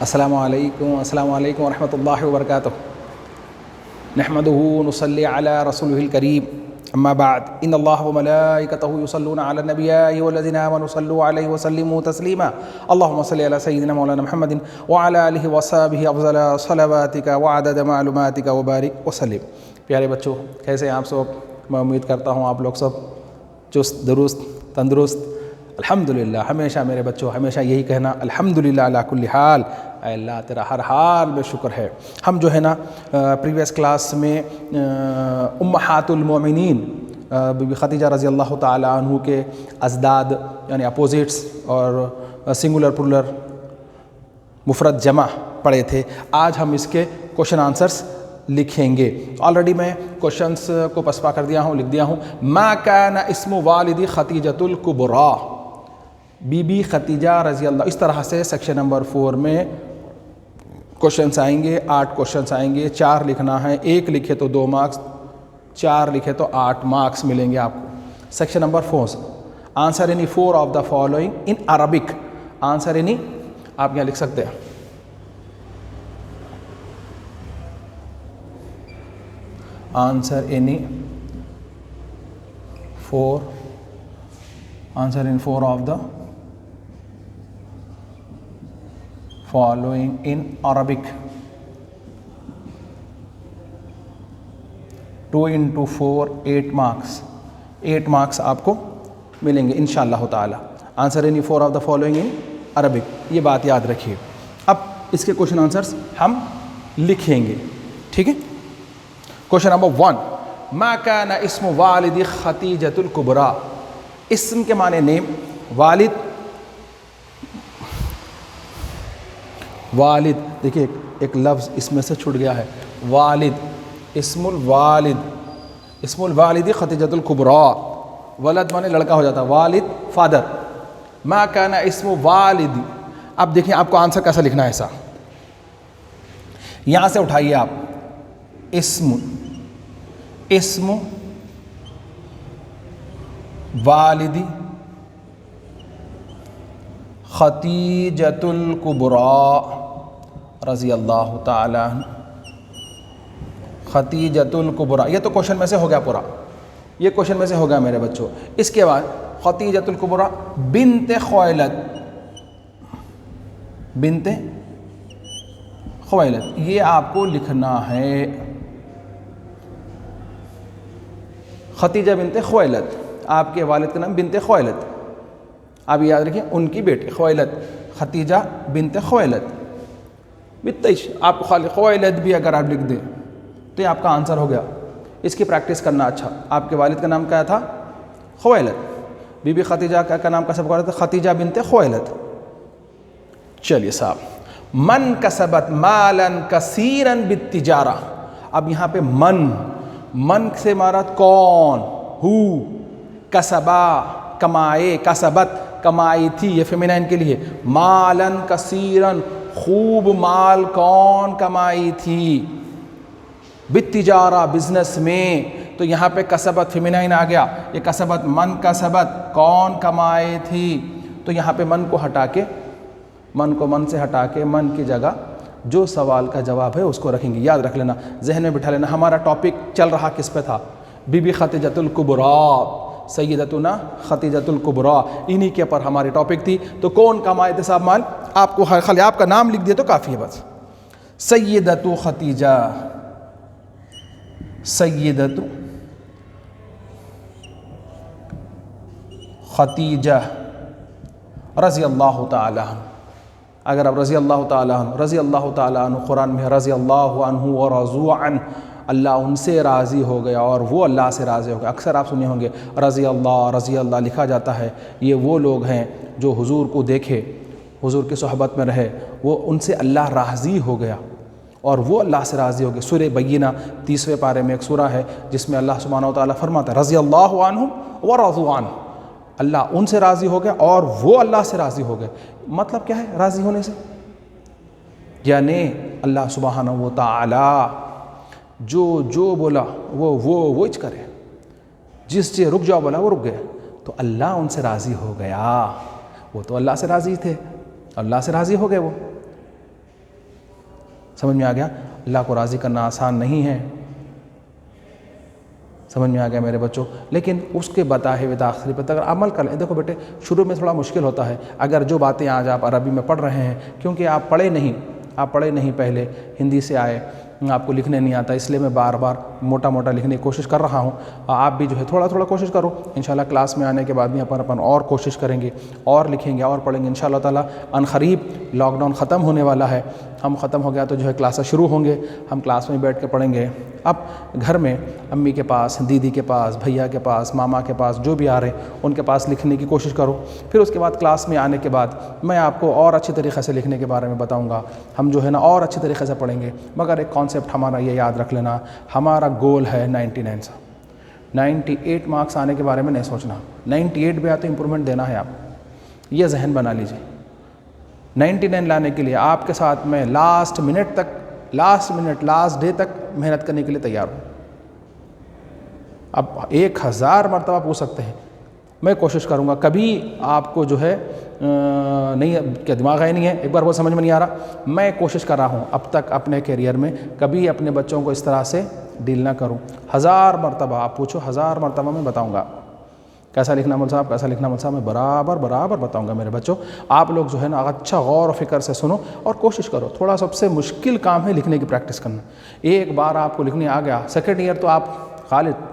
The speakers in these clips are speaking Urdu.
السلام علیکم ورحمۃ اللہ وبرکاتہ. نحمده ونصلی علی رسوله الکریم. اما بعد ان اللہ وملائکتہ یصلون علی النبی یا ایھا الذین آمنوا صلوا علیہ وسلموا تسلیما. اللهم صل علی سیدنا مولانا محمد وعلی آلہ وصحبہ افضل صلواتک وعدد معلوماتک وبارک وسلم. پیارے بچوں، کیسے ہیں آپ سب؟ میں امید کرتا ہوں آپ لوگ سب چست درست تندرست. الحمدللہ. ہمیشہ میرے بچوں ہمیشہ یہی کہنا الحمدللہ علی کل حال. اے اللہ تیرا ہر حال میں شکر ہے. ہم جو ہے نا پریویس کلاس میں امہات المؤمنین بی بی خدیجہ رضی اللہ تعالیٰ عنہ کے ازداد یعنی اپوزٹس اور سنگولر پلورل مفرد جمع پڑھے تھے. آج ہم اس کے کوشچن آنسرس لکھیں گے. آلریڈی میں کوشچنس کو پسپا کر دیا ہوں، لکھ دیا ہوں. ما کان اسم والد خدیجۃ الکبریٰ. بی بی خدیجہ رضی اللہ. اس طرح سے سیکشن نمبر 4 میں کوشچنس آئیں گے. 8 کوشچنس آئیں گے. 4 لکھنا ہے. 1 لکھے تو 2 مارکس، 4 لکھے تو 8 مارکس ملیں گے آپ کو. Section number 4 answer any 4 of the following in Arabic. Answer any آپ یہاں لکھ سکتے ہیں. Answer any 4 answer in 4 of the following in Arabic. 2 into 4 8 marks. 8 marks آپ کو ملیں گے انشاءاللہ تعالی. Answer any 4 of the following in Arabic. یہ بات یاد رکھیے. اب اس کے کوشچن آنسرس ہم لکھیں گے. ٹھیک ہے. Question number 1. ما کان اسم والد خدیجۃ الکبریٰ. اسم کے معنی نیم. والد دیکھیے ایک لفظ اس میں سے چھوٹ گیا ہے. والد. اسم الوالد خدیجۃ الکبریٰ. ولد مانے لڑکا ہو جاتا. والد فادر. ما کان اسم والد. اب دیکھیں آپ کو آنسر کیسا لکھنا ہے. ایسا یہاں سے اٹھائیے آپ. اسم والد خدیجۃ الکبریٰ رضی اللہ تعالیٰ عنہ. خدیجۃ الکبریٰ یہ تو کوشچن میں سے ہو گیا پورا. یہ کوشچن میں سے ہو گیا میرے بچوں. اس کے بعد خدیجۃ الکبریٰ بنت خویلد. بنت خویلد یہ آپ کو لکھنا ہے. خدیجہ بنت خویلد. آپ کے والد کا نام بنت خویلد. آپ یاد رکھیں ان کی بیٹی خویلد. خدیجہ بنت خویلد. بتیش آپ خالی خویلد بھی اگر آپ لکھ دیں تو یہ آپ کا آنسر ہو گیا. اس کی پریکٹس کرنا. اچھا آپ کے والد کا نام کیا تھا؟ خویلد. بی بی خدیجہ کا نام کیسے پکڑا تھا؟ خدیجہ بنت خویلد. چلیے صاحب. من کسبت مالا کثیرا بالتجارہ. اب یہاں پہ من سے مراد کون؟ ہو. کسبا کمائے. کسبت کمائی تھی. یہ فیمینائن کے لیے. مالا کثیرا خوب مال کون کمائی تھی؟ بالتجارہ بزنس میں. تو یہاں پہ کسبت فیمینائن آ گیا. یہ کسبت من کسبت کون کمائے تھی. تو یہاں پہ من کو ہٹا کے من سے ہٹا کے من کی جگہ جو سوال کا جواب ہے اس کو رکھیں گے. یاد رکھ لینا، ذہن میں بٹھا لینا. ہمارا ٹاپک چل رہا کس پہ تھا؟ Be be خدیجۃ الکبریٰ. سیدتنا خدیجۃ الکبریٰ انہی کے پر ہماری ٹاپک تھی. تو کون کمائے تھے صاحب مال؟ آپ کو خالی آپ کا نام لکھ دیا تو کافی ہے بس. سیدت خدیجہ. سیدت خدیجہ رضی اللہ تعالیٰ عنہ. اگر آپ رضی اللہ تعالیٰ عنہ قرآن میں رضی اللہ عنہ ورضوا عنہ، اللہ ان سے راضی ہو گیا اور وہ اللہ سے راضی ہو گیا. اکثر آپ سنے ہوں گے رضی اللہ لکھا جاتا ہے. یہ وہ لوگ ہیں جو حضور کو دیکھے، حضور کی صحبت میں رہے، وہ ان سے اللہ راضی ہو گیا اور وہ اللہ سے راضی ہو گئے. سورہ بینہ 30ویں پارے میں ایک سورہ ہے جس میں اللہ سبحانہ و تعالیٰ فرماتا ہے رضی اللہ عنہم ورضوا عنہ. اللہ ان سے راضی ہو گیا اور وہ اللہ سے راضی ہو گئے. مطلب کیا ہے راضی ہونے سے؟ یعنی اللہ سبحانہ و تعالیٰ جو بولا وہ کرے. جس سے رک جاؤ بولا وہ رک گئے. تو اللہ ان سے راضی ہو گیا. وہ تو اللہ سے راضی تھے، اللہ سے راضی ہو گئے وہ. سمجھ میں آ گیا؟ اللہ کو راضی کرنا آسان نہیں ہے، سمجھ میں آ گیا میرے بچوں؟ لیکن اس کے بتائے ہوئے تاخیر پہ اگر عمل کر لیں، دیکھو بیٹے شروع میں تھوڑا مشکل ہوتا ہے اگر جو باتیں آج آپ عربی میں پڑھ رہے ہیں، کیونکہ آپ پڑھے نہیں پہلے، ہندی سے آئے، آپ کو لکھنے نہیں آتا، اس لیے میں بار بار موٹا موٹا لکھنے کی کوشش کر رہا ہوں۔ آپ بھی جو ہے تھوڑا تھوڑا کوشش کرو، انشاءاللہ کلاس میں آنے کے بعد بھی اپن اور کوشش کریں گے، اور لکھیں گے اور پڑھیں گے انشاءاللہ تعالیٰ۔ ان قریب لاک ڈاؤن ختم ہونے والا ہے، ہم ختم ہو گیا تو جو ہے کلاسیں شروع ہوں گے، ہم کلاس میں بیٹھ کے پڑھیں گے۔ اب گھر میں امی کے پاس، دیدی کے پاس، بھیا کے پاس، ماما کے پاس جو بھی آ رہے ہیں ان کے پاس لکھنے کی کوشش کرو۔ پھر اس کے بعد کلاس میں آنے کے بعد میں آپ کو اور اچھی طریقے سے لکھنے کے بارے میں بتاؤں گا، ہم جو ہے نا اور اچھی طریقے سے پڑھیں گے۔ مگر ایک کانسیپٹ ہمارا یہ یاد رکھ لینا، ہمارا گول ہے 99 سے 98 مارکس آنے کے بارے میں نہیں سوچنا، 98 بھی آتے امپرومنٹ دینا ہے، آپ یہ ذہن بنا لیجیے۔ 99 لانے کے لیے آپ کے ساتھ میں لاسٹ ڈے تک محنت کرنے کے لیے تیار ہوں۔ اب 1000 مرتبہ پوچھ سکتے ہیں، میں کوشش کروں گا، کبھی آپ کو جو ہے نہیں کہ دماغ ہے نہیں ہے، ایک بار وہ سمجھ میں نہیں آ رہا، میں کوشش کر رہا ہوں اب تک اپنے کیریئر میں کبھی اپنے بچوں کو اس طرح سے ڈیل نہ کروں۔ 1000 مرتبہ آپ پوچھو، 1000 مرتبہ میں بتاؤں گا کیسا لکھنا مول صاحب، کیسا لکھنا مول صاحب، میں برابر بتاؤں گا میرے بچوں۔ آپ لوگ جو ہے نا اچھا غور و فکر سے سنو اور کوشش کرو۔ تھوڑا سب سے مشکل کام ہے لکھنے کی پریکٹس کرنا۔ ایک بار آپ کو لکھنے آ گیا، سیکنڈ ایئر تو آپ خالد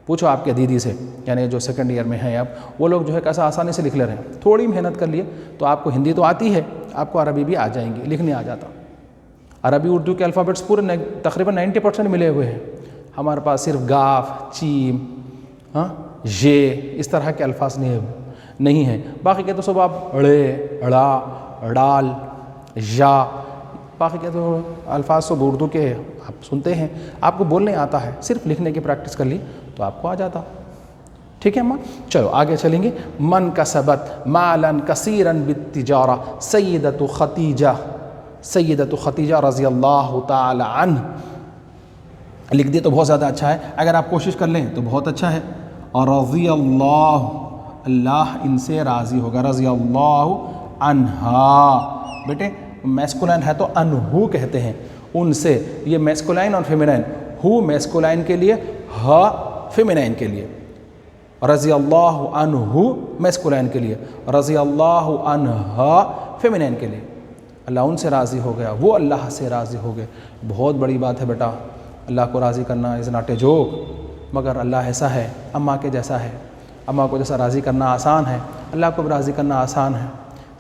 پوچھو آپ کے دیدی سے، یعنی جو سیکنڈ ایئر میں ہیں اب، وہ لوگ جو ہے کیسا آسانی سے لکھ لے رہے ہیں۔ تھوڑی محنت کر لیے تو آپ کو ہندی تو آتی ہے، آپ کو عربی بھی آ جائیں گی، لکھنے آ جاتا۔ عربی اردو کے الفابیٹس پورے تقریباً 90% ملے ہوئے ہیں، ہمارے پاس صرف گاف، چیم، اس طرح کے الفاظ نہیں ہیں، باقی کے تو سب آپ اڑے، اڑا، ڈال، یا، باقی کے تو الفاظ سب اردو کے آپ سنتے ہیں، آپ کو بولنے آتا ہے، صرف لکھنے کی پریکٹس کر لی تو آپ کو آ جاتا۔ ٹھیک ہے اماں؟ چلو آگے چلیں گے۔ من کسبت مالا کثیرا بالتجارہ سیدۃ خدیجہ رضی اللہ تعالی عنہ۔ لکھ دے تو بہت زیادہ اچھا ہے، اگر آپ کوشش کر لیں تو بہت اچھا ہے۔ اور رضی اللہ ان سے راضی ہوگا، رضی اللہ عنہا۔ بیٹے میسکولائن ہے تو انہو کہتے ہیں، ان سے، یہ میسکولائن اور فیمینائن، ہو میسکولائن کے لیے، ہا فیمینائن کے لیے، رضی اللہ عنہ میسکولائن کے لیے، رضی اللہ عنہا فیمینائن کے لیے۔ اللہ ان سے راضی ہو گیا، وہ اللہ سے راضی ہو گئے۔ بہت بڑی بات ہے بیٹا، اللہ کو راضی کرنا از ناٹ اے جوک، مگر اللہ ایسا ہے، اماں کے جیسا ہے، اماں کو جیسا راضی کرنا آسان ہے، اللہ کو بھی راضی کرنا آسان ہے۔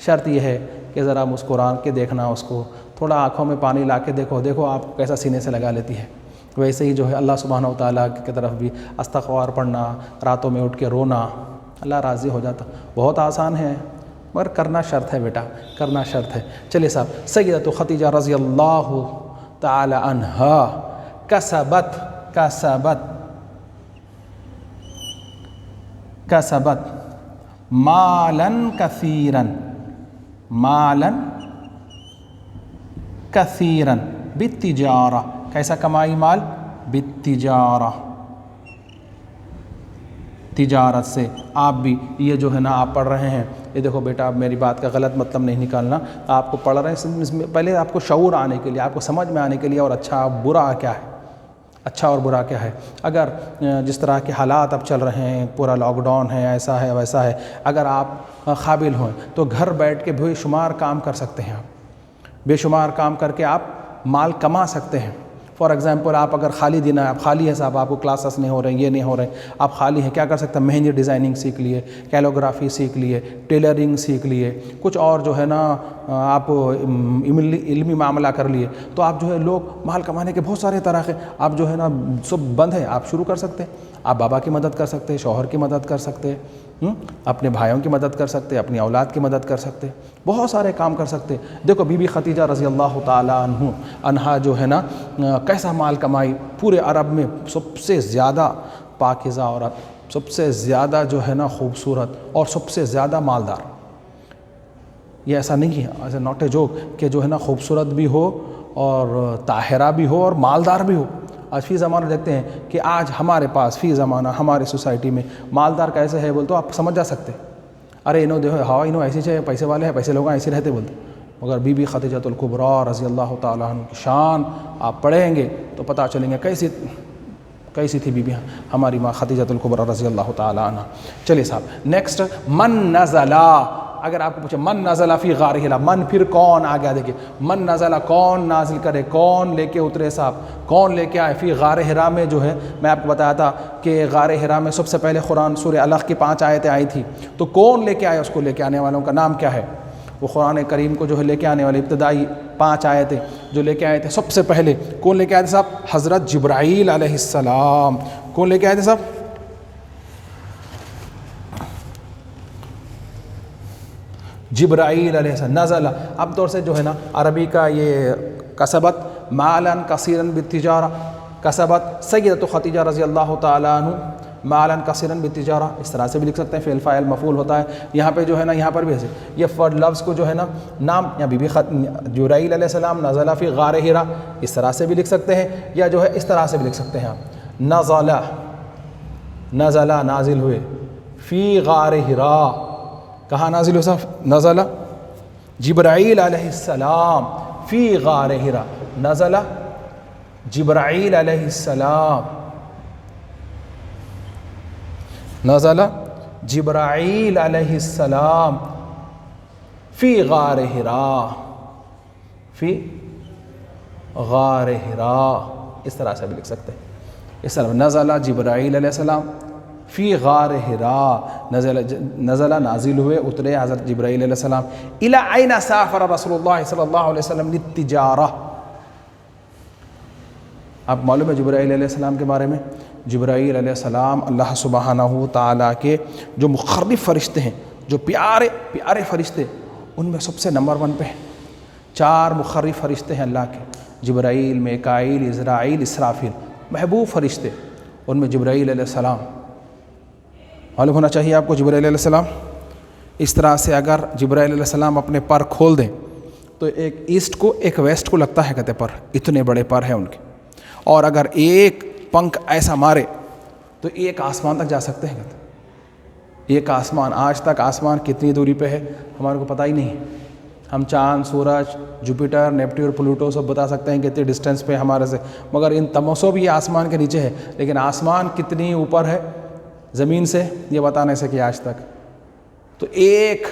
شرط یہ ہے کہ ذرا مسکرا کے دیکھنا، اس کو تھوڑا آنکھوں میں پانی لا کے دیکھو آپ کیسا سینے سے لگا لیتی ہے۔ ویسے ہی جو ہے اللہ سبحانہ و تعالیٰ کی طرف بھی استغفار پڑھنا، راتوں میں اٹھ کے رونا، اللہ راضی ہو جاتا۔ بہت آسان ہے مگر کرنا شرط ہے بیٹا، کرنا شرط ہے۔ چلیے صاحب، سیدۃ خدیجہ رضی اللہ تعالی عنہا کسبت مالا کثیرا بالتجارہ۔ کیسا کمائی مال؟ بالتجارہ، تجارت سے۔ آپ بھی یہ جو ہے نا آپ پڑھ رہے ہیں، یہ دیکھو بیٹا، آپ میری بات کا غلط مطلب نہیں نکالنا، آپ کو پڑھ رہے ہیں اس میں پہلے آپ کو شعور آنے کے لیے، آپ کو سمجھ میں آنے کے لیے، اور اچھا برا کیا ہے، اچھا اور برا کیا ہے۔ اگر جس طرح کے حالات اب چل رہے ہیں، پورا لاک ڈاؤن ہے، ایسا ہے ویسا ہے، اگر آپ قابل ہوں تو گھر بیٹھ کے بے شمار کام کر سکتے ہیں، آپ بے شمار کام کر کے آپ مال کما سکتے ہیں۔ فار ایگزامپل آپ اگر خالی دن ہے، آپ خالی ہے صاحب، آپ کو کلاسز نہیں ہو رہے ہیں، یہ نہیں ہو رہے ہیں، آپ خالی ہیں، کیا کر سکتے ہیں؟ مہندی ڈیزائننگ سیکھ لیے، کیلوگرافی سیکھ لیے، ٹیلرنگ سیکھ لیے، کچھ اور جو ہے نا آپ علمی معاملہ کر لیے، تو آپ جو ہے لوگ مال کمانے کے بہت سارے طریقے، آپ جو ہے نا سب بند ہے، آپ شروع کر سکتے ہیں۔ آپ بابا کی مدد کر سکتے ہیں، شوہر کی مدد کر سکتے ہیں، اپنے بھائیوں کی مدد کر سکتے ہیں، اپنی اولاد کی مدد کر سکتے ہیں، بہت سارے کام کر سکتے ہیں۔ دیکھو بی بی خدیجہ رضی اللہ تعالیٰ عنہا جو ہے نا کیسا مال کمائی، پورے عرب میں سب سے زیادہ پاکیزہ عورت، سب سے زیادہ جو ہے نا خوبصورت، اور سب سے زیادہ مالدار۔ یہ ایسا نہیں ہے، ایسا ناٹ اے جوک کہ جو ہے نا خوبصورت بھی ہو اور طاہرہ بھی ہو اور مالدار بھی ہو۔ آج فی زمانہ دیکھتے ہیں کہ آج ہمارے پاس فی زمانہ ہماری سوسائٹی میں مالدار کیسے ہے بول تو آپ سمجھ جا سکتے، ارے انہوں دیکھو ہاں انہوں ایسی چاہیے، پیسے والے ہیں، پیسے لوگ ایسے رہتے بولتے، مگر بی بی خدیجہ الکبریٰ رضی اللہ تعالیٰ عنہ کی شان آپ پڑھیں گے تو پتہ چلیں گے کیسی تھی بی بی ہماری ماں خدیجہ الکبریٰ رضی اللہ تعالیٰ عنہ۔ چلیے صاحب نیکسٹ، من نزلہ، اگر آپ کو پوچھے من نزلہ فی غار ہرا، من پھر کون، آ گیا دیکھیے من نزلہ کون نازل کرے، کون لے کے اترے صاحب، کون لے کے آئے، فی غار ہرا میں جو ہے میں آپ کو بتایا تھا کہ غار ہرا میں سب سے پہلے قرآن سورہ الق کی 5 آیتیں آئی تھی، تو کون لے کے آئے، اس کو لے کے آنے والوں کا نام کیا ہے؟ وہ قرآن کریم کو جو ہے لے کے آنے والے ابتدائی 5 آیتیں جو لے کے آئے تھے، سب سے پہلے کون لے کے آئے تھے صاحب؟ حضرت جبرائیل علیہ السلام۔ کون لے کے آئے تھے صاحب؟ جبرائیل علیہ السلام۔ نزل اب طور سے جو ہے نا عربی کا یہ کسبت مالاً کثیراً بالتجارہ، کسبت سیدۃ خدیجہ رضی اللہ تعالیٰ عنہ مالاً کثیراً بالتجارہ، اس طرح سے بھی لکھ سکتے ہیں، فعل فاعل مفعول ہوتا ہے یہاں پہ جو ہے نا، یہاں پر بھی ایسے یہ لفظ کو جو ہے نا نام یا بی بی جبرائیل علیہ السلام نزل فی غار ہرا، اس طرح سے بھی لکھ سکتے ہیں، یا جو ہے اس طرح سے بھی لکھ سکتے ہیں آپ نزل نازل ہوئے، فی غار ہرا کہاں نازل ہو صاحب؟ نزل جبرائیل علیہ السلام فی غار ہرا، نزل جبرائیل علیہ السلام، نزل جبرائیل علیہ السلام فی غار ہرا، فی غار ہرا، اس طرح سے بھی لکھ سکتے ہیں، اس طرح نزل جبرائیل علیہ السلام فی غار ہرا، نزل نازل ہوئے اترے حضرت جبرائیل علیہ السلام، الی این سافر رسول اللہ صلی اللہ علیہ وسلم للتجارہ۔ آپ معلوم ہے جبرائیل علیہ السلام کے بارے میں، جبرائیل علیہ السلام اللہ سبحانہ تعالیٰ کے جو مقرب فرشتے ہیں، جو پیارے پیارے فرشتے، ان میں سب سے نمبر 1 پہ ہیں۔ 4 مقرب فرشتے ہیں اللہ کے، جبرائیل، میکائیل، عزرائیل، اسرافیل، محبوب فرشتے، ان میں جبرائیل علیہ السلام معلوم ہونا چاہیے آپ کو۔ جبرائیل علیہ السلام اس طرح سے اگر جبرائیل علیہ السلام اپنے پر کھول دیں تو ایک ایسٹ کو ایک ویسٹ کو لگتا ہے کہتے پر، اتنے بڑے پر ہیں ان کے، اور اگر ایک پنکھ ایسا مارے تو ایک آسمان تک جا سکتے ہیں کہتے، ایک آسمان۔ آج تک آسمان کتنی دوری پہ ہے ہمارے کو پتہ ہی نہیں ہے، ہم چاند، سورج، جوپیٹر، نیپٹیون، پلوٹو سب بتا سکتے ہیں کتنی ڈسٹینس پہ ہمارے سے، مگر ان تمسوں بھی آسمان کے نیچے ہے، لیکن آسمان کتنی اوپر ہے زمین سے یہ بتا نہیں سکے آج تک۔ تو ایک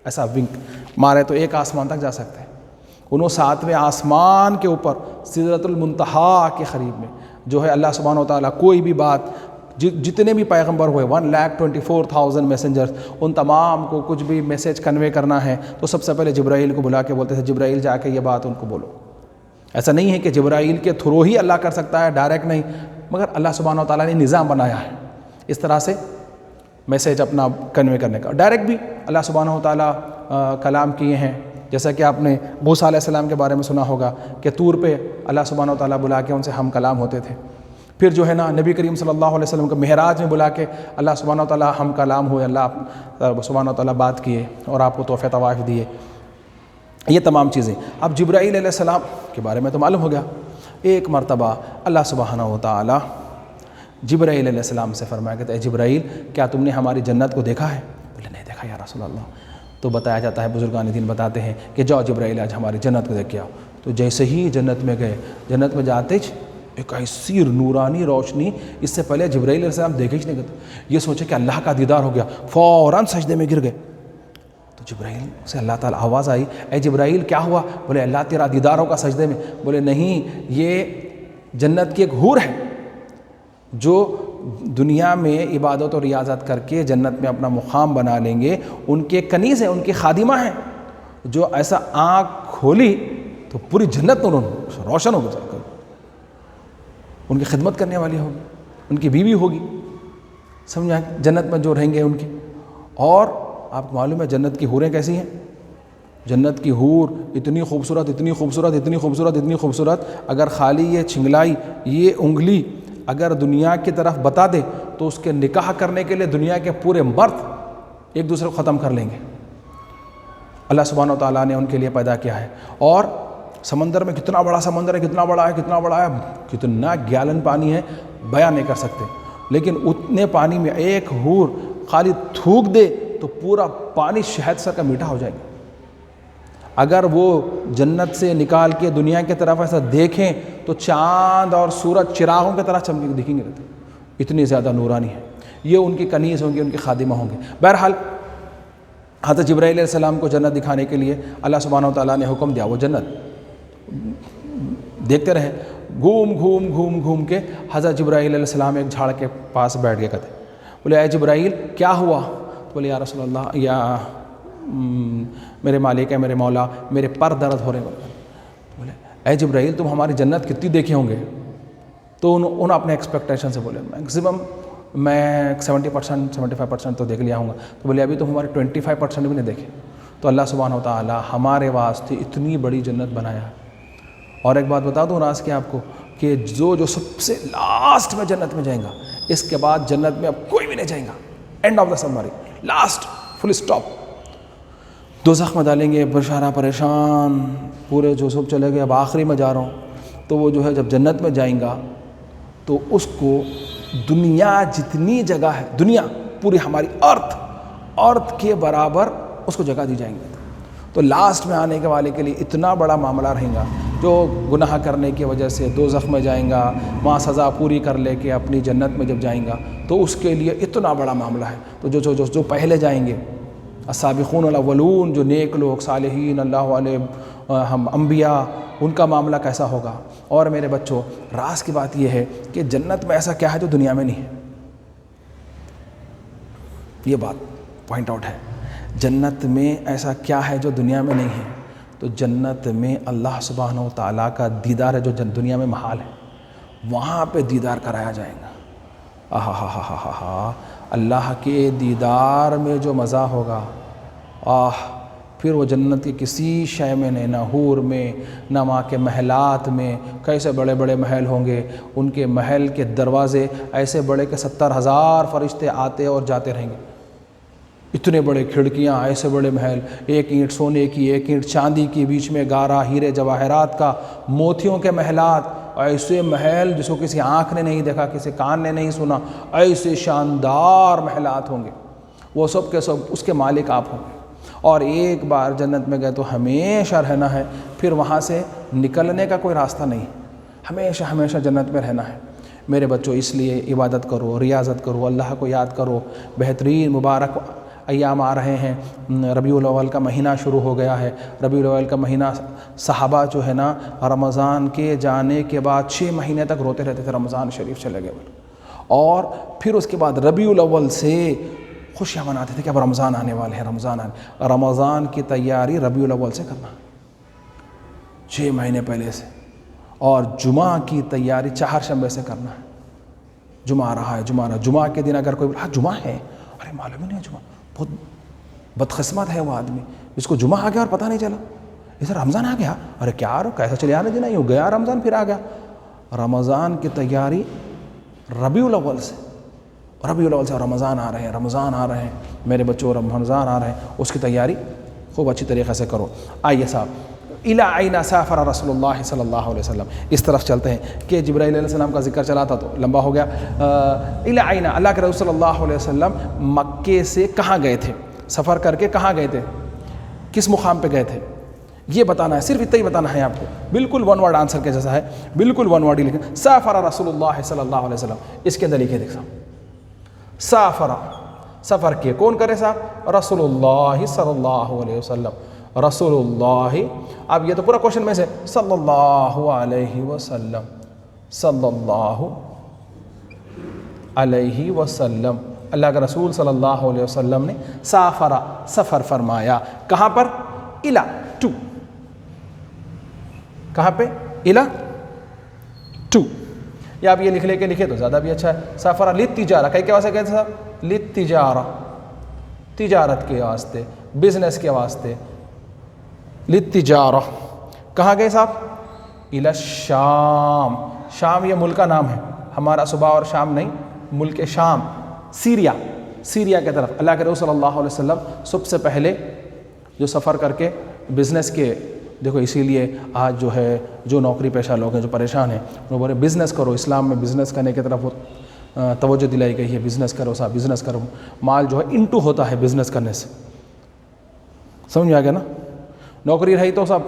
ایسا ونک مارے تو ایک آسمان تک جا سکتے ہیں، انہوں 7ویں آسمان کے اوپر سدرۃ المنتہا کے قریب میں جو ہے اللہ سبحانہ و تعالیٰ کوئی بھی بات، جتنے بھی پیغمبر ہوئے 1,24,000 میسنجرز، ان تمام کو کچھ بھی میسیج کنوے کرنا ہے تو سب سے پہلے جبرائیل کو بلا کے بولتے تھے جبرائیل جا کے یہ بات ان کو بولو۔ ایسا نہیں ہے کہ جبرائیل کے تھرو ہی اللہ کر سکتا ہے، ڈائریکٹ نہیں، مگر اللہ سبحانہ و تعالیٰ نے نظام بنایا ہے اس طرح سے میسیج اپنا کنوے کرنے کا۔ ڈائریکٹ بھی اللہ سبحانہ و تعالیٰ کلام کیے ہیں، جیسا کہ آپ نے موسیٰ علیہ السلام کے بارے میں سنا ہوگا کہ طور پہ اللہ سبحانہ و تعالیٰ بلا کے ان سے ہم کلام ہوتے تھے۔ پھر جو ہے نا نبی کریم صلی اللہ علیہ وسلم کو معراج میں بلا کے اللہ سبحانہ و تعالیٰ ہم کلام ہوئے، اللہ سبحانہ و تعالیٰ بات کیے اور آپ کو تحفہ طوائف دیے، یہ تمام چیزیں۔ اب جبرائیل علیہ السلام کے بارے میں تو معلوم ہو گیا، ایک مرتبہ اللہ سبحانہ و تعالیٰ جبرائیل علیہ السلام سے فرمایا کہ اے جبرائیل کیا تم نے ہماری جنت کو دیکھا ہے؟ بولے نہیں دیکھا یا رسول اللہ۔ تو بتایا جاتا ہے، بزرگان دین بتاتے ہیں کہ جاؤ جبرائیل آج ہماری جنت کو دیکھ کے آؤ۔ تو جیسے ہی جنت میں گئے، جنت میں جاتے ہی ایک ایسی نورانی روشنی اس سے پہلے جبرائیل علیہ السلام دیکھے ہی نہیں کرتے، یہ سوچے کہ اللہ کا دیدار ہو گیا، فوراً سجدے میں گر گئے۔ تو جبرائیل سے اللہ تعالیٰ آواز آئی، اے جبرائیل کیا ہوا؟ بولے اللہ تیرا دیدار ہوگا سجدے میں۔ بولے نہیں، یہ جنت کی ایک حور ہے جو دنیا میں عبادت اور ریاضت کر کے جنت میں اپنا مقام بنا لیں گے، ان کے کنیز ہیں، ان کی خادمہ ہیں، جو ایسا آنکھ کھولی تو پوری جنت میں روشن ہو گئی، ان کی خدمت کرنے والی ہوگی، ان کی بیوی ہوگی، سمجھا، جنت میں جو رہیں گے ان کے۔ اور آپ کو معلوم ہے جنت کی حوریں کیسی ہیں؟ جنت کی حور اتنی خوبصورت، اتنی خوبصورت، اتنی خوبصورت، اتنی خوبصورت، اگر خالی یہ چنگلائی، یہ انگلی اگر دنیا کی طرف بتا دے تو اس کے نکاح کرنے کے لیے دنیا کے پورے مرد ایک دوسرے کو ختم کر لیں گے۔ اللہ سبحانہ و تعالیٰ نے ان کے لیے پیدا کیا ہے۔ اور سمندر میں کتنا بڑا سمندر ہے، کتنا بڑا ہے، کتنا بڑا ہے، کتنا گیلن پانی ہے، بیان نہیں کر سکتے، لیکن اتنے پانی میں ایک حور خالی تھوک دے تو پورا پانی شہد سر کا میٹھا ہو جائے گا۔ اگر وہ جنت سے نکال کے دنیا کی طرف ایسا دیکھیں تو چاند اور سورج چراغوں کی طرح چمکے دکھیں گے، اتنی زیادہ نورانی ہے. یہ ان کی کنیز ہوں گی، ان کی خادمہ ہوں گے. بہرحال حضرت جبرائیل علیہ السلام کو جنت دکھانے کے لیے اللہ سبحانہ و تعالیٰ نے حکم دیا. وہ جنت دیکھتے رہے، گھوم کے حضرت جبرائیل علیہ السلام ایک جھاڑ کے پاس بیٹھ گئے. کہتے بولے اے جبرائیل کیا ہوا؟ تو بولے یا رسول اللہ، یا میرے مالک ہے، میرے مولا، میرے پر درد ہو رہے ہیں. بولے اے جبرائیل تم ہماری جنت کتنی دیکھے ہوں گے؟ تو انہوں اپنے ایکسپیکٹیشن سے بولے میکسیمم میں 70% 75% تو دیکھ لیا ہوں گا. تو بولے ابھی تو ہمارے 25% بھی نہیں دیکھے. تو اللہ سبحانہ و تعالیٰ ہمارے واسطے اتنی بڑی جنت بنایا. اور ایک بات بتا دوں راز کہ آپ کو کہ جو سب سے لاسٹ میں جنت میں جائیں گا، اس کے بعد جنت میں اب کوئی بھی نہیں جائیں گا. End of the summary, last full stop. دوزخ میں ڈالیں گے، بشارہ پریشان پورے جو سب چلے گئے، اب آخری میں جا رہا ہوں. تو وہ جو ہے جب جنت میں جائیں گا تو اس کو دنیا جتنی جگہ ہے، دنیا پوری ہماری ارتھ کے برابر اس کو جگہ دی جائیں گے. تو لاسٹ میں آنے کے والے کے لیے اتنا بڑا معاملہ رہے گا. جو گناہ کرنے کی وجہ سے دوزخ میں جائیں گا، وہاں سزا پوری کر لے کے اپنی جنت میں جب جائیں گا تو اس کے لیے اتنا بڑا معاملہ ہے. تو جو پہلے جائیں گے، السابقون الاولون، جو نیک لوگ، صالحین، اللہ علیہ ہم انبیاء، ان کا معاملہ کیسا ہوگا. اور میرے بچوں، راز کی بات یہ ہے کہ جنت میں ایسا کیا ہے جو دنیا میں نہیں ہے. یہ بات پوائنٹ آؤٹ ہے. جنت میں ایسا کیا ہے جو دنیا میں نہیں ہے؟ تو جنت میں اللہ سبحانہ و تعالیٰ کا دیدار ہے جو دنیا میں محال ہے، وہاں پہ دیدار کرایا جائے گا. اللہ کے دیدار میں جو مزہ ہوگا، پھر وہ جنت کی کسی شے میں نہیں، نہ حور میں، نہ ماں کے محلات میں. کیسے بڑے بڑے محل ہوں گے، ان کے محل کے دروازے ایسے بڑے کہ 70,000 فرشتے آتے اور جاتے رہیں گے. اتنے بڑے کھڑکیاں، ایسے بڑے محل، ایک اینٹ سونے کی، ایک اینٹ چاندی کی، بیچ میں گارا ہیرے جواہرات کا، موتیوں کے محلات. ایسے محل جس کو کسی آنکھ نے نہیں دیکھا، کسی کان نے نہیں سنا، ایسے شاندار محلات ہوں گے. وہ سب کے سب اس کے مالک آپ ہوں گے. اور ایک بار جنت میں گئے تو ہمیشہ رہنا ہے، پھر وہاں سے نکلنے کا کوئی راستہ نہیں. ہمیشہ ہمیشہ جنت میں رہنا ہے. میرے بچوں، اس لیے عبادت کرو، ریاضت کرو، اللہ کو یاد کرو. بہترین مبارک ایام آ رہے ہیں. ربیع الاول کا مہینہ شروع ہو گیا ہے. ربیع الاول کا مہینہ صحابہ جو ہے نا، رمضان کے جانے کے بعد 6 مہینے تک روتے رہتے تھے، رمضان شریف چلے گئے. اور پھر اس کے بعد ربیع الاول سے خوشیاں مناتے تھے کہ اب رمضان آنے والے ہیں، رمضان کی تیاری ربیع الاول سے کرنا، 6 مہینے پہلے سے. اور جمعہ کی تیاری چہارشنبے سے کرنا ہے. جمعہ آ رہا ہے، جمعہ کے دن اگر کوئی جمعہ ہے، ارے معلوم ہی نہیں جمعہ، بہت بدقسمت ہے وہ آدمی جس کو جمعہ آ گیا اور پتہ نہیں چلا. اسے رمضان آ گیا، ارے کیا کیسا چلے آنے دینا، یوں گیا رمضان پھر آ گیا. رمضان کی تیاری ربیع الاول سے، رمضان آ رہے ہیں میرے بچوں، رمضان آ رہے ہیں، اس کی تیاری خوب اچھی طریقے سے کرو. آئیے صاحب، الی اینا سافر رسول اللہ صلی اللہ علیہ وسلم، اس طرف چلتے ہیں کہ جبرائیل علیہ السلام کا ذکر چلا تھا تو لمبا ہو گیا. الی اینا، اللہ کے رسول صلی اللہ علیہ وسلم مکے سے کہاں گئے تھے، سفر کر کے کہاں گئے تھے، کس مقام پہ گئے تھے، یہ بتانا ہے. صرف اتنا ہی بتانا ہے آپ کو، بالکل ون ورڈ آنسر کے جیسا ہے، بالکل ون ورڈ ہی لکھیں. سافر رسول اللہ صلی اللہ علیہ وسلم، اس کے اندر لکھے دیکھا سافر، سفر کیے، کون کرے صاحب؟ رسول اللہ صلی اللہ علیہ وسلم. رسول اللہ، اب یہ تو پورا کوشچن میں سے صلی اللہ علیہ وسلم، صلی اللہ علیہ وسلم. اللہ کے رسول صلی اللہ علیہ وسلم نے سافر، سفر فرمایا. کہاں پر؟ الا ٹو، کہاں پہ؟ الا ٹو. یا آپ یہ لکھ لے کے لکھے تو زیادہ بھی اچھا ہے. سافر للتجارہ، کئی کے واسطے کہتے ہیں صاحب؟ للتجارہ، تجارت کے واسطے، بزنس کے واسطے. للتجارہ کہاں گئے صاحب؟ الی الشام. شام یہ ملک کا نام ہے ہمارا، صبح اور شام نہیں، ملک شام، سیریا، سیریا کی طرف. اللہ کے رسول صلی اللہ علیہ وسلم سب سے پہلے جو سفر کر کے بزنس کے، دیکھو اسی لیے آج جو ہے جو نوکری پیشہ لوگ ہیں جو پریشان ہیں، وہ بولے بزنس کرو. اسلام میں بزنس کرنے کی طرف توجہ دلائی گئی ہے. بزنس کرو صاحب، بزنس کرو. مال جو ہے انٹو ہوتا ہے بزنس کرنے سے، سمجھ میں آ گیا نا؟ نوکری رہی تو سب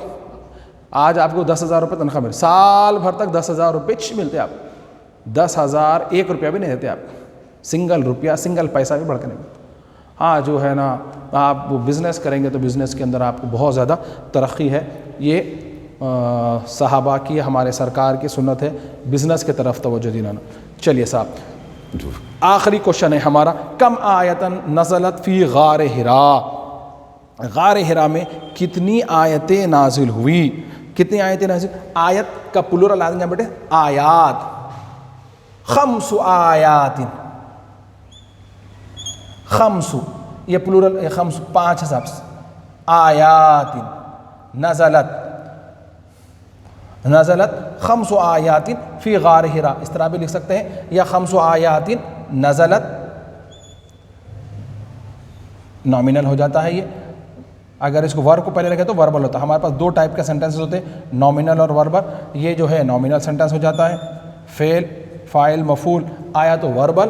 آج آپ کو 10,000 روپے تنخواہ مل، سال بھر تک 10,000 روپے ملتے آپ، 10,000 1 روپیہ بھی نہیں دیتے آپ، سنگل روپیہ سنگل پیسہ بھی بڑھ کے نہیں ملتا۔ ہاں جو ہے نا آپ بزنس کریں گے تو بزنس کے اندر آپ کو بہت زیادہ ترقی ہے، یہ صحابہ کی ہمارے سرکار کی سنت ہے، بزنس کی طرف توجہ دلانا۔ چلیے صاحب آخری کوشچن ہے ہمارا، کم آیتن نزلت فی غار حراء، غار حراء میں کتنی آیتیں نازل ہوئی؟ کتنی آیتیں نازل؟ آیت کا پلورل آ گیا بیٹے آیات، 5 آیات، 5 یہ پلورل 5 حساب سے، آیات نزلت 5 آیات فی غار حراء، اس طرح بھی لکھ سکتے ہیں، یا 5 آیات نزلت، نامینل ہو جاتا ہے یہ، اگر اس کو ورب کو پہلے رکھے تو وربل ہوتا ہے۔ ہمارے پاس 2 ٹائپ کے سینٹنسز ہوتے ہیں، نامینل اور وربل، یہ جو ہے نامینل سینٹنس ہو جاتا ہے، فعل فاعل مفعول آیا تو وربل،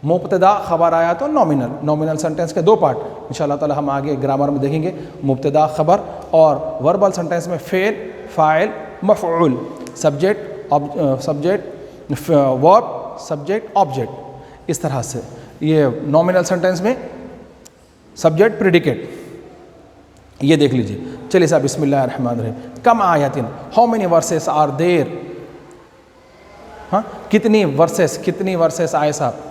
مبتدا خبر آیا تو نامینل۔ نامینل سینٹنس کے 2 پارٹ انشاءاللہ تعالی ہم آگے گرامر میں دیکھیں گے، مبتدا خبر، اور وربل سینٹنس میں فعل فاعل مفعول، سبجیکٹ ورب سبجیکٹ آبجیکٹ، اس طرح سے۔ یہ نامینل سینٹنس میں سبجیکٹ پریڈیکیٹ، یہ دیکھ لیجئے۔ چلیے صاحب بسم اللہ الرحمن الرحیم، کم آیاتن، how many verses are there, ہاں کتنی ورسز آئے صاحب،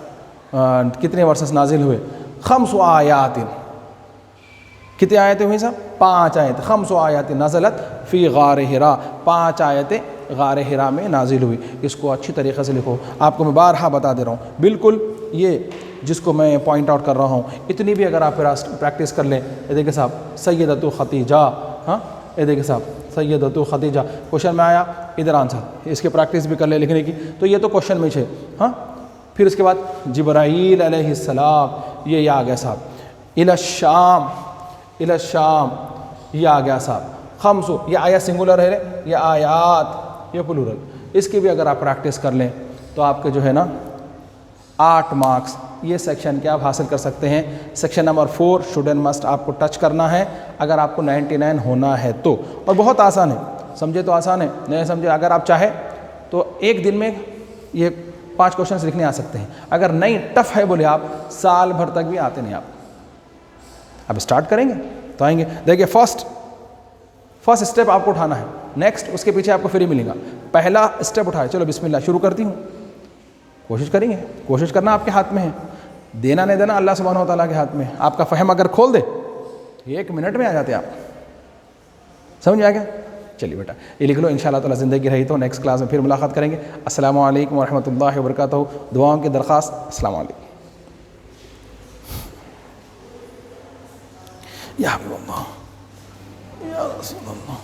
کتنے ورسز نازل ہوئے؟ 5 آیات، کتنی آیتیں ہوئی صاحب؟ 5 آیتیں، 5 آیات نزلت فی غار حراء، 5 آیتیں غار حراء میں نازل ہوئی۔ اس کو اچھی طریقے سے لکھو، آپ کو میں بارہا بتا دے رہا ہوں، بالکل یہ جس کو میں پوائنٹ آؤٹ کر رہا ہوں اتنی بھی اگر آپ پریکٹس کر لیں۔ یہ دیکھیں صاحب سیدۃ خدیجہ، ہاں یہ دیکھیں صاحب سیدۃ خدیجہ، کوشچن میں آیا ادھر آنسر، اس کی پریکٹس بھی کر لیں لکھنے کی، تو یہ تو کوشچن میں ہے، ہاں۔ پھر اس کے بعد جبرائیل علیہ السلام، یہ آ گیا صاحب، الی الشام، یہ آ گیا صاحب، 5 یہ آیا سنگولر ہے، یہ آیات یہ پلورل، اس کی بھی اگر آپ پریکٹس کر لیں تو آپ کے جو ہے نا 8 مارکس یہ سیکشن کے آپ حاصل کر سکتے ہیں۔ سیکشن نمبر 4 اسٹوڈنٹ مسٹ آپ کو ٹچ کرنا ہے اگر آپ کو 99 ہونا ہے تو، اور بہت آسان ہے، سمجھے تو آسان ہے، نہیں سمجھے اگر آپ چاہیں تو ایک دن میں یہ 5 کوشچنس لکھنے آ سکتے ہیں، اگر نہیں ٹف ہے بولے آپ سال بھر تک بھی آتے نہیں آپ۔ اب اسٹارٹ کریں گے تو آئیں گے، دیکھیے فرسٹ اسٹیپ آپ کو اٹھانا ہے، نیکسٹ اس کے پیچھے آپ کو فری ملے گا، پہلا اسٹیپ اٹھائے، چلو بسم اللہ شروع کرتی ہوں، کوشش کریں گے، کوشش کرنا آپ کے ہاتھ میں ہے، دینا نہیں دینا اللہ سبحانہ و تعالیٰ کے ہاتھ میں، آپ کا فہم اگر کھول دے 1 منٹ میں آ جاتے آپ، سمجھ آ گیا؟ چلیے بیٹا یہ لکھ لو، انشاءاللہ تعالیٰ زندگی رہی تو نیکسٹ کلاس میں پھر ملاقات کریں گے۔ السلام علیکم ورحمۃ اللہ وبرکاتہ، دعاؤں کی درخواست، السلام علیکم۔ یا حبیب اللہ، یا رسول اللہ۔